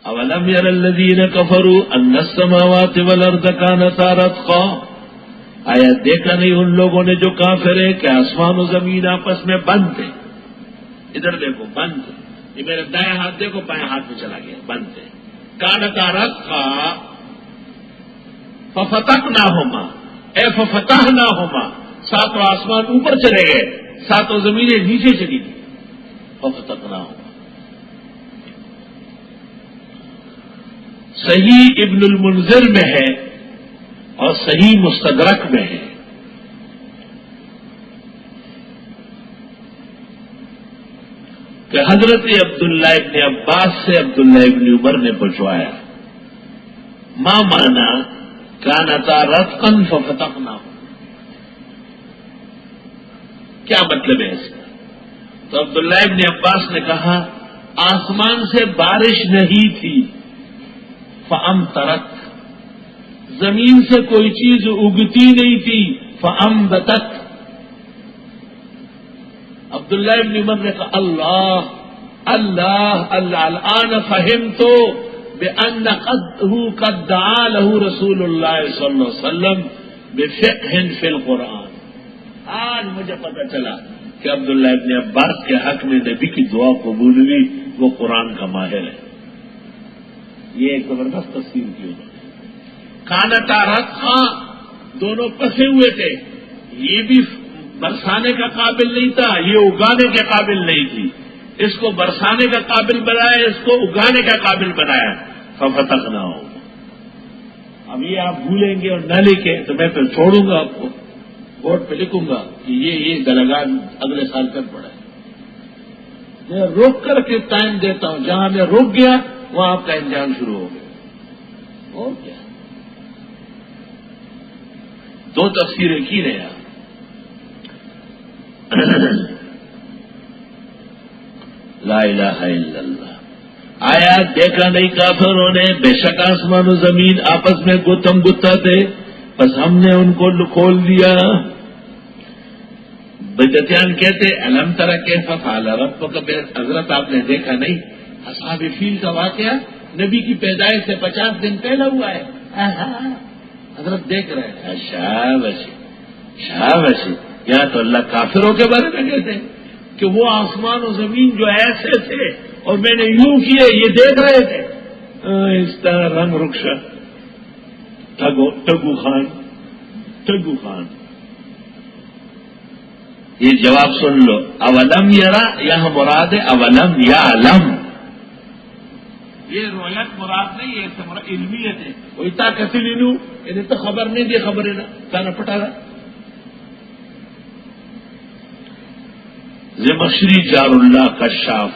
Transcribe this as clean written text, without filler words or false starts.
اولم یر الذین کفروا ان السماوات والارض کانتا رتقا، آیا دیکھا نہیں ان لوگوں نے جو کافر ہیں کہ آسمان و زمین آپس میں بند تھے. ادھر دیکھو بند تھے، یہ میرے دائیں ہاتھ دیکھو بائیں ہاتھ میں چلا گیا، بند تھے. کانتا رتقا ففتقناہما اے ففتحناہما، ساتوں آسمان اوپر چلے گئے، ساتوں زمینیں نیچے چلی گئی. ففتقناہما صحیح ابن المنذر میں ہے اور صحیح مستدرک میں ہے کہ حضرت عبداللہ ابن عباس سے عبداللہ ابن عمر نے پوچھوایا ما مانا کانتا رتقا ففتقنا، کیا مطلب ہے اس کا؟ تو عبداللہ ابن عباس نے کہا آسمان سے بارش نہیں تھی، فامطرت، زمین سے کوئی چیز اگتی نہیں تھی، فانبتت. عبداللہ ابن عمر نے کہا اللہ اللہ اللہ الآن فہمت بأن قد دعا له رسول اللہ صلی اللہ علیہ وسلم بفقہ فی القرآن. آج مجھے پتہ چلا کہ عبداللہ ابن عباس کے حق میں نبی کی دعا قبول ہوئی، وہ قرآن کا ماہر ہے. یہ ایک زبردست تفسیر کی انہوں نے. کانتا رتقا، دونوں پسے ہوئے تھے، یہ بھی برسانے کا قابل نہیں تھا، یہ اگانے کے قابل نہیں تھی. اس کو برسانے کا قابل بنایا، اس کو اگانے کا قابل بنایا. ففتقناہما. اب یہ آپ بھولیں گے اور نہ لکھیں تو میں پھر چھوڑوں گا آپ کو، بورڈ پہ لکھوں گا کہ یہ گلگان اگلے سال کر پڑا ہے. میں روک کر کے ٹائم دیتا ہوں، جہاں میں رک گیا وہاں آپ کا امتحان شروع ہو گیا. اور کیا دو تفسیریں کی رہے آپ. لا الہ الا اللہ. آیا دیکھا نہیں کافروں نے بے شک آسمان و زمین آپس میں گتم گتا تھے، بس ہم نے ان کو کھول دیا. بدعتیان کہتے الم تر کیف فعل ربک، حضرت آپ نے دیکھا نہیں اصحاب فیل کا واقعہ نبی کی پیدائش سے 50 دن پہلے ہوا ہے. حضرت دیکھ رہے ہیں. شاباشی شاباشی. یہاں تو اللہ کافروں کے بارے میں کہتے ہیں کہ وہ آسمان و زمین جو ایسے تھے اور میں نے یوں کیے، یہ دیکھ رہے تھے. اس طرح رنگ رخشا ٹگو خان. یہ جواب سن لو. اولم یرا یہاں مراد ہے اولم یعلم. یہ رویت مراد نہیں ہے، اس علمیت ہے. وہ اتا کسی لینو انہیں تو خبر نہیں دی، خبر ہے نا کانا پٹا رہا. زمخشری جار اللہ کشاف